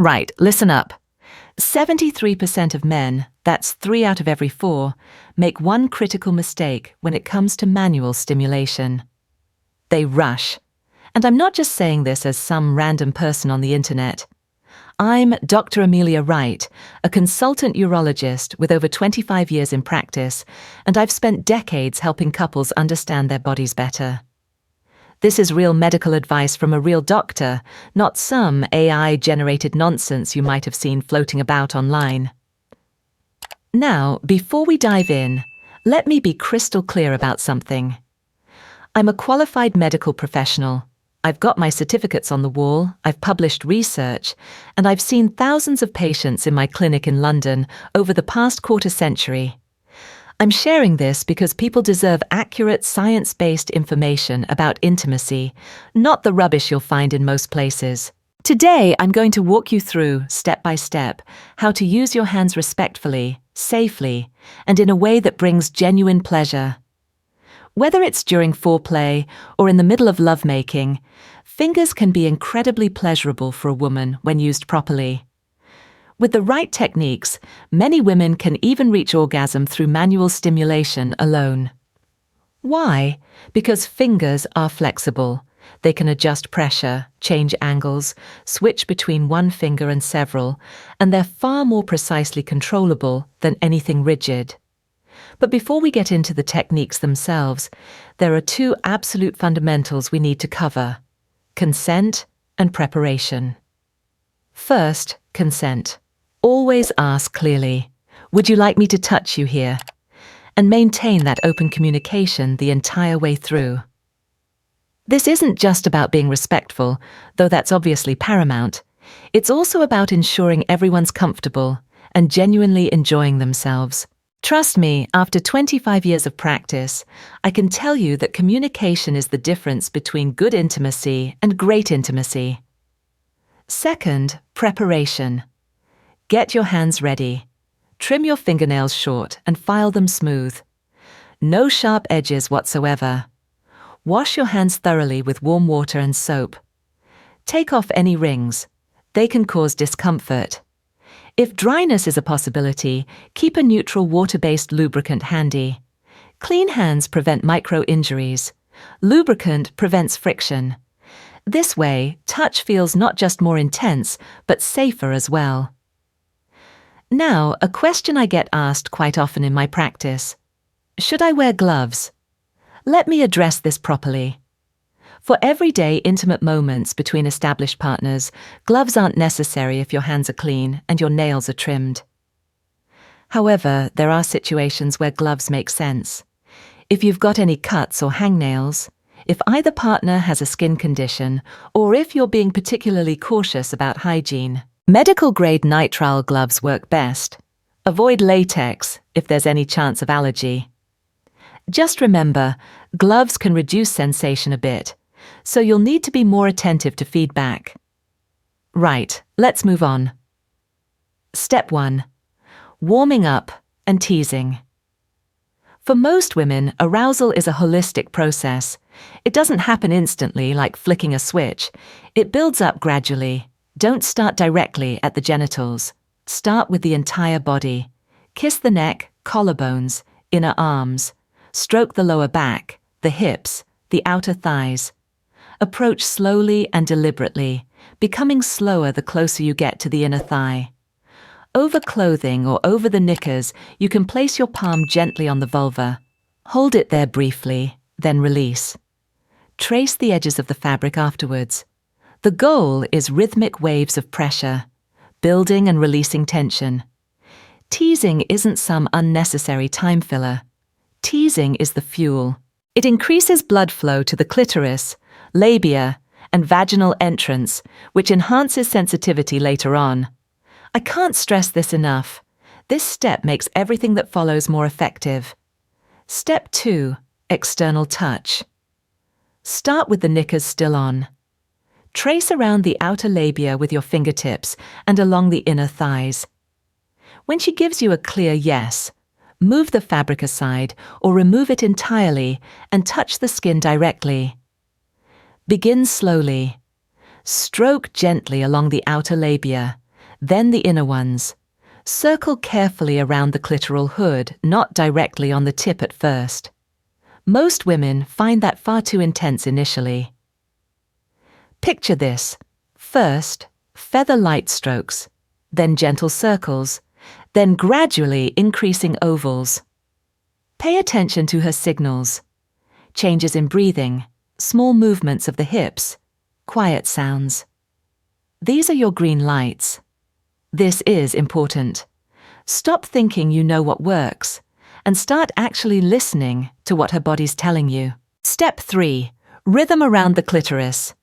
Right, listen up. 73% of men, that's 3 out of every 4, make one critical mistake when it comes to manual stimulation. They rush. And I'm not just saying this as some random person on the internet. I'm Dr. Amelia Wright, a consultant urologist with over 25 years in practice, and I've spent decades helping couples understand their bodies better. This is real medical advice from a real doctor, not some AI-generated nonsense you might have seen floating about online. Now, before we dive in, let me be crystal clear about something. I'm a qualified medical professional. I've got my certificates on the wall, I've published research, and I've seen thousands of patients in my clinic in London over the past quarter century. I'm sharing this because people deserve accurate, science-based information about intimacy, not the rubbish you'll find in most places. Today, I'm going to walk you through, step by step, how to use your hands respectfully, safely, and in a way that brings genuine pleasure. Whether it's during foreplay or in the middle of lovemaking, fingers can be incredibly pleasurable for a woman when used properly. With the right techniques, many women can even reach orgasm through manual stimulation alone. Why? Because fingers are flexible. They can adjust pressure, change angles, switch between one finger and several, and they're far more precisely controllable than anything rigid. But before we get into the techniques themselves, there are 2 absolute fundamentals we need to cover: consent and preparation. First, consent. Always ask clearly, "Would you like me to touch you here?" And maintain that open communication the entire way through. This isn't just about being respectful, though that's obviously paramount. It's also about ensuring everyone's comfortable and genuinely enjoying themselves. Trust me, after 25 years of practice, I can tell you that communication is the difference between good intimacy and great intimacy. Second, preparation. Get your hands ready. Trim your fingernails short and file them smooth. No sharp edges whatsoever. Wash your hands thoroughly with warm water and soap. Take off any rings. They can cause discomfort. If dryness is a possibility, keep a neutral water-based lubricant handy. Clean hands prevent micro-injuries. Lubricant prevents friction. This way, touch feels not just more intense, but safer as well. Now, a question I get asked quite often in my practice. Should I wear gloves? Let me address this properly. For everyday intimate moments between established partners, gloves aren't necessary if your hands are clean and your nails are trimmed. However, there are situations where gloves make sense. If you've got any cuts or hangnails, if either partner has a skin condition, or if you're being particularly cautious about hygiene, medical-grade nitrile gloves work best. Avoid latex if there's any chance of allergy. Just remember, gloves can reduce sensation a bit, so you'll need to be more attentive to feedback. Right, let's move on. Step 1. Warming up and teasing. For most women, arousal is a holistic process. It doesn't happen instantly like flicking a switch. It builds up gradually. Don't start directly at the genitals. Start with the entire body. Kiss the neck, collarbones, inner arms. Stroke the lower back, the hips, the outer thighs. Approach slowly and deliberately, becoming slower the closer you get to the inner thigh. Over clothing or over the knickers, you can place your palm gently on the vulva. Hold it there briefly, then release. Trace the edges of the fabric afterwards. The goal is rhythmic waves of pressure, building and releasing tension. Teasing isn't some unnecessary time filler. Teasing is the fuel. It increases blood flow to the clitoris, labia, and vaginal entrance, which enhances sensitivity later on. I can't stress this enough. This step makes everything that follows more effective. Step 2. External touch. Start with the knickers still on. Trace around the outer labia with your fingertips and along the inner thighs. When she gives you a clear yes, move the fabric aside or remove it entirely and touch the skin directly. Begin slowly. Stroke gently along the outer labia, then the inner ones. Circle carefully around the clitoral hood, not directly on the tip at first. Most women find that far too intense initially. Picture this. First, feather light strokes, then gentle circles, then gradually increasing ovals. Pay attention to her signals. Changes in breathing, small movements of the hips, quiet sounds. These are your green lights. This is important. Stop thinking you know what works and start actually listening to what her body's telling you. Step 3. Rhythm around the clitoris.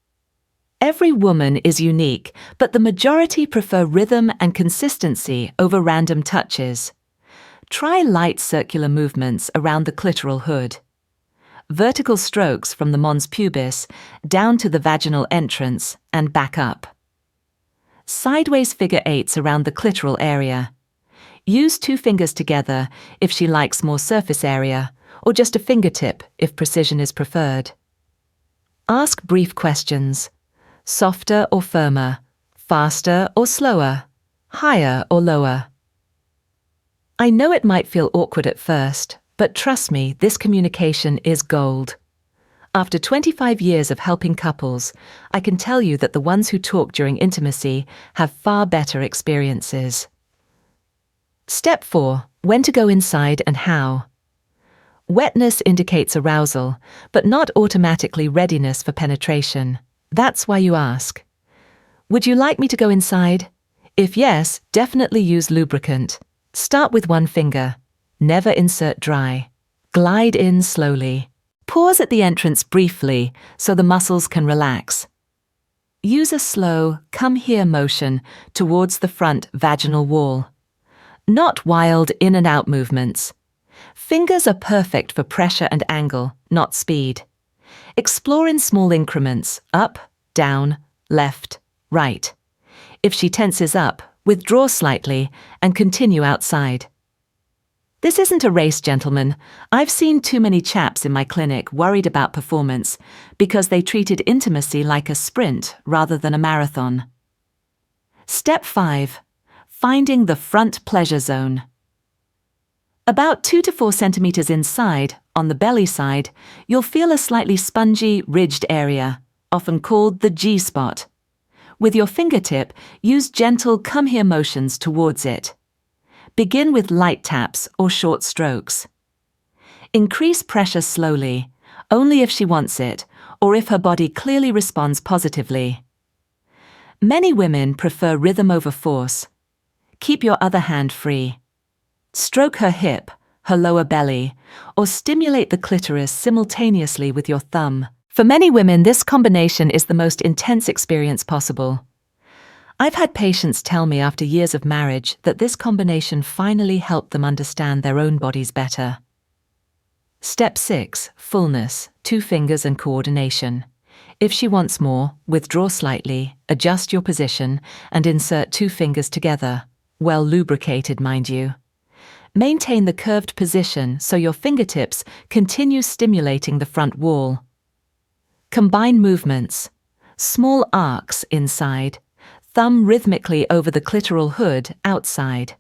Every woman is unique, but the majority prefer rhythm and consistency over random touches. Try light circular movements around the clitoral hood. Vertical strokes from the mons pubis down to the vaginal entrance and back up. Sideways figure eights around the clitoral area. Use 2 fingers together if she likes more surface area, or just a fingertip if precision is preferred. Ask brief questions. Softer or firmer, faster or slower, higher or lower. I know it might feel awkward at first, but trust me, this communication is gold. After 25 years of helping couples, I can tell you that the ones who talk during intimacy have far better experiences. Step 4. When to go inside and how. Wetness indicates arousal, but not automatically readiness for penetration. That's why you ask. Would you like me to go inside? If yes, definitely use lubricant. Start with 1 finger. Never insert dry. Glide in slowly. Pause at the entrance briefly so the muscles can relax. Use a slow, come here motion towards the front vaginal wall. Not wild in and out movements. Fingers are perfect for pressure and angle, not speed. Explore in small increments, up, down, left, right. If she tenses up, withdraw slightly and continue outside. This isn't a race, gentlemen. I've seen too many chaps in my clinic worried about performance because they treated intimacy like a sprint rather than a marathon. Step 5. Finding the front pleasure zone. About 2 to 4 centimeters inside, on the belly side, you'll feel a slightly spongy, ridged area, often called the G-spot. With your fingertip, use gentle come-here motions towards it. Begin with light taps or short strokes. Increase pressure slowly, only if she wants it, or if her body clearly responds positively. Many women prefer rhythm over force. Keep your other hand free. Stroke her hip, her lower belly, or stimulate the clitoris simultaneously with your thumb. For many women, this combination is the most intense experience possible. I've had patients tell me after years of marriage that this combination finally helped them understand their own bodies better. Step 6. Fullness, 2 fingers and coordination. If she wants more, withdraw slightly, adjust your position, and insert 2 fingers together. Well lubricated, mind you. Maintain the curved position so your fingertips continue stimulating the front wall. Combine movements. Small arcs inside. Thumb rhythmically over the clitoral hood outside.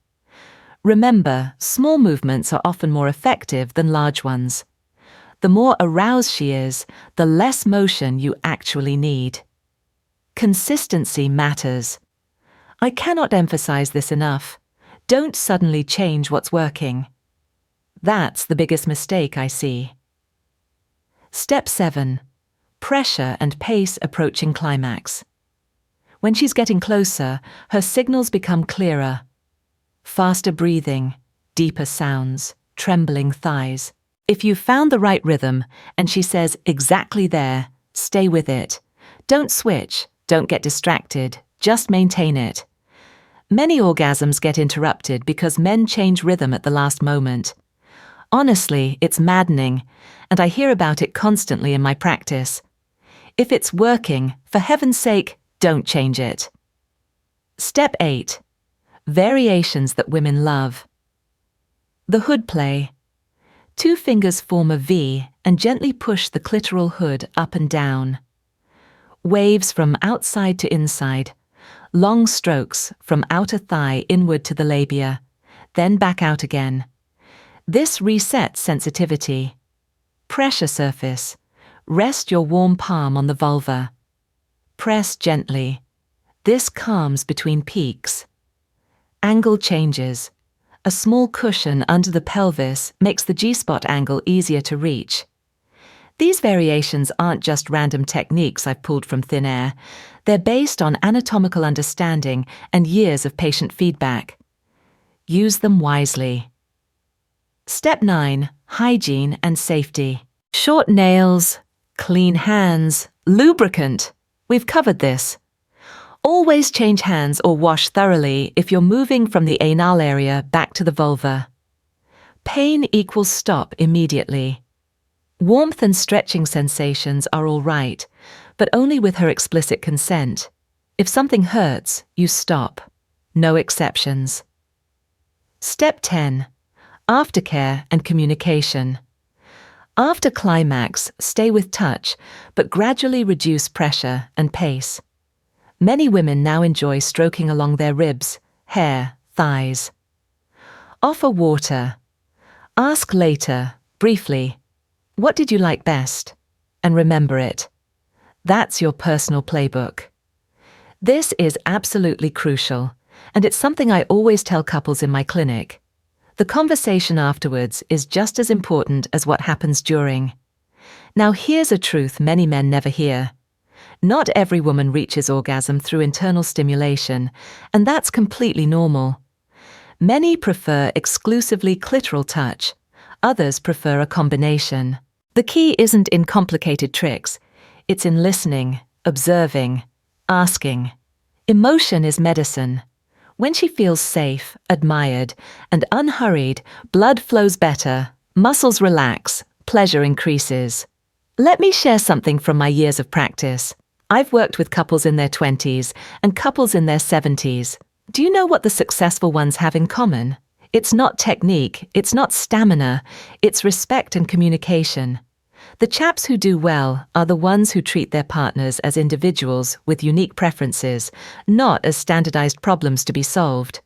Remember, small movements are often more effective than large ones. The more aroused she is, the less motion you actually need. Consistency matters. I cannot emphasize this enough. Don't suddenly change what's working. That's the biggest mistake I see. Step 7. Pressure and pace approaching climax. When she's getting closer, her signals become clearer. Faster breathing, deeper sounds, trembling thighs. If you've found the right rhythm and she says exactly there, stay with it. Don't switch, don't get distracted, just maintain it. Many orgasms get interrupted because men change rhythm at the last moment. Honestly, it's maddening, and I hear about it constantly in my practice. If it's working, for heaven's sake, don't change it. Step 8. Variations that women love. The hood play. 2 fingers form a V and gently push the clitoral hood up and down. Waves from outside to inside, long strokes from outer thigh inward to the labia, then back out again. This resets sensitivity. Pressure surface. Rest your warm palm on the vulva. Press gently. This calms between peaks. Angle changes. A small cushion under the pelvis makes the G-spot angle easier to reach. These variations aren't just random techniques I've pulled from thin air. They're based on anatomical understanding and years of patient feedback. Use them wisely. Step 9. Hygiene and safety. Short nails, clean hands, lubricant. We've covered this. Always change hands or wash thoroughly if you're moving from the anal area back to the vulva. Pain equals stop immediately. Warmth and stretching sensations are all right, but only with her explicit consent. If something hurts, you stop. No exceptions. Step 10. Aftercare and communication. After climax, stay with touch, but gradually reduce pressure and pace. Many women now enjoy stroking along their ribs, hair, thighs. Offer water. Ask later, briefly, what did you like best? And remember it. That's your personal playbook. This is absolutely crucial, and it's something I always tell couples in my clinic. The conversation afterwards is just as important as what happens during. Now here's a truth many men never hear. Not every woman reaches orgasm through internal stimulation, and that's completely normal. Many prefer exclusively clitoral touch. Others prefer a combination. The key isn't in complicated tricks. It's in listening, observing, asking. Emotion is medicine. When she feels safe, admired, and unhurried, blood flows better, muscles relax, pleasure increases. Let me share something from my years of practice. I've worked with couples in their 20s and couples in their 70s. Do you know what the successful ones have in common? It's not technique, it's not stamina, it's respect and communication. The chaps who do well are the ones who treat their partners as individuals with unique preferences, not as standardized problems to be solved.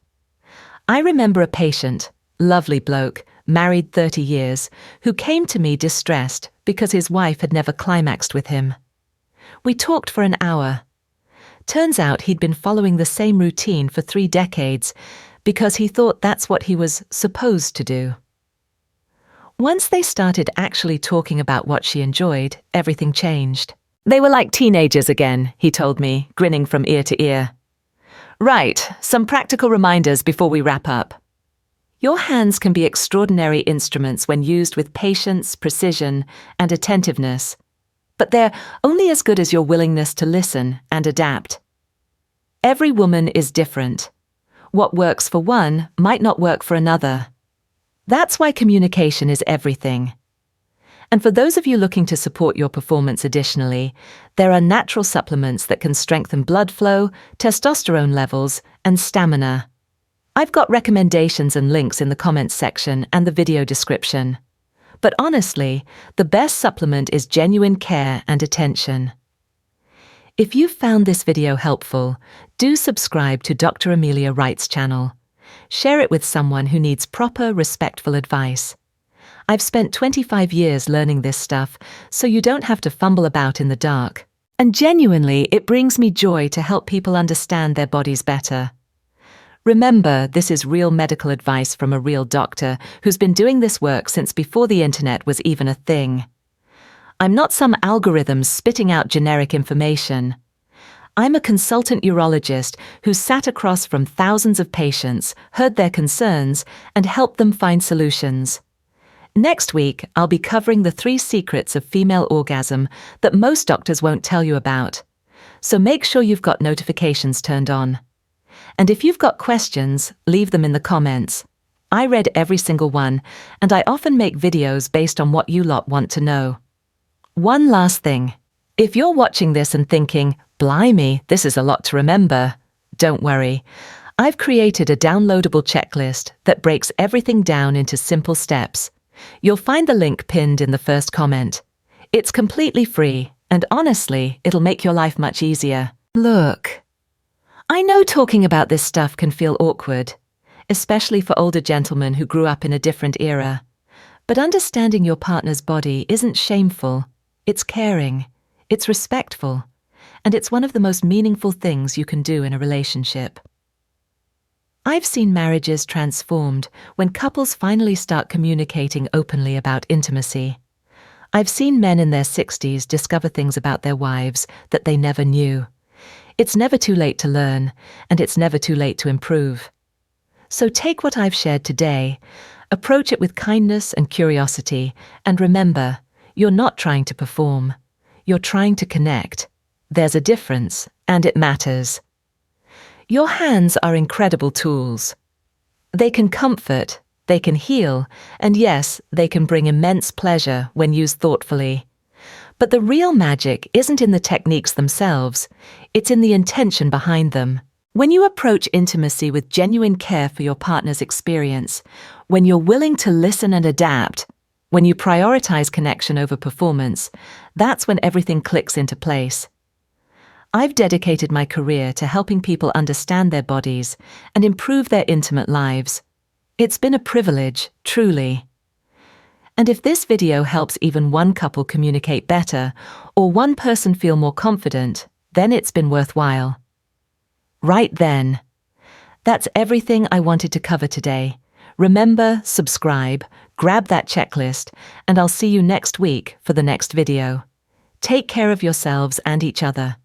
I remember a patient, lovely bloke, married 30 years, who came to me distressed because his wife had never climaxed with him. We talked for an hour. Turns out he'd been following the same routine for 3 decades because he thought that's what he was supposed to do. Once they started actually talking about what she enjoyed, everything changed. They were like teenagers again, he told me, grinning from ear to ear. Right, some practical reminders before we wrap up. Your hands can be extraordinary instruments when used with patience, precision, and attentiveness. But they're only as good as your willingness to listen and adapt. Every woman is different. What works for one might not work for another. That's why communication is everything. And for those of you looking to support your performance additionally, there are natural supplements that can strengthen blood flow, testosterone levels, and stamina. I've got recommendations and links in the comments section and the video description. But honestly, the best supplement is genuine care and attention. If you found this video helpful, do subscribe to Dr. Amelia Wright's channel. Share it with someone who needs proper, respectful advice. I've spent 25 years learning this stuff, so you don't have to fumble about in the dark. And genuinely, it brings me joy to help people understand their bodies better. Remember, this is real medical advice from a real doctor who's been doing this work since before the internet was even a thing. I'm not some algorithm spitting out generic information. I'm a consultant urologist who sat across from thousands of patients, heard their concerns, and helped them find solutions. Next week, I'll be covering the 3 secrets of female orgasm that most doctors won't tell you about. So make sure you've got notifications turned on. And if you've got questions, leave them in the comments. I read every single one, and I often make videos based on what you lot want to know. One last thing. If you're watching this and thinking, blimey, this is a lot to remember, don't worry. I've created a downloadable checklist that breaks everything down into simple steps. You'll find the link pinned in the first comment. It's completely free, and honestly, it'll make your life much easier. Look, I know talking about this stuff can feel awkward, especially for older gentlemen who grew up in a different era. But understanding your partner's body isn't shameful, it's caring, it's respectful, and it's one of the most meaningful things you can do in a relationship. I've seen marriages transformed when couples finally start communicating openly about intimacy. I've seen men in their 60s discover things about their wives that they never knew. It's never too late to learn, and it's never too late to improve. So take what I've shared today, approach it with kindness and curiosity, and remember, you're not trying to perform. You're trying to connect. There's a difference, and it matters. Your hands are incredible tools. They can comfort, they can heal, and yes, they can bring immense pleasure when used thoughtfully. But the real magic isn't in the techniques themselves, it's in the intention behind them. When you approach intimacy with genuine care for your partner's experience, when you're willing to listen and adapt, when you prioritize connection over performance, that's when everything clicks into place. I've dedicated my career to helping people understand their bodies and improve their intimate lives. It's been a privilege, truly. And if this video helps even one couple communicate better or one person feel more confident, then it's been worthwhile. Right then. That's everything I wanted to cover today. Remember, subscribe, grab that checklist, and I'll see you next week for the next video. Take care of yourselves and each other.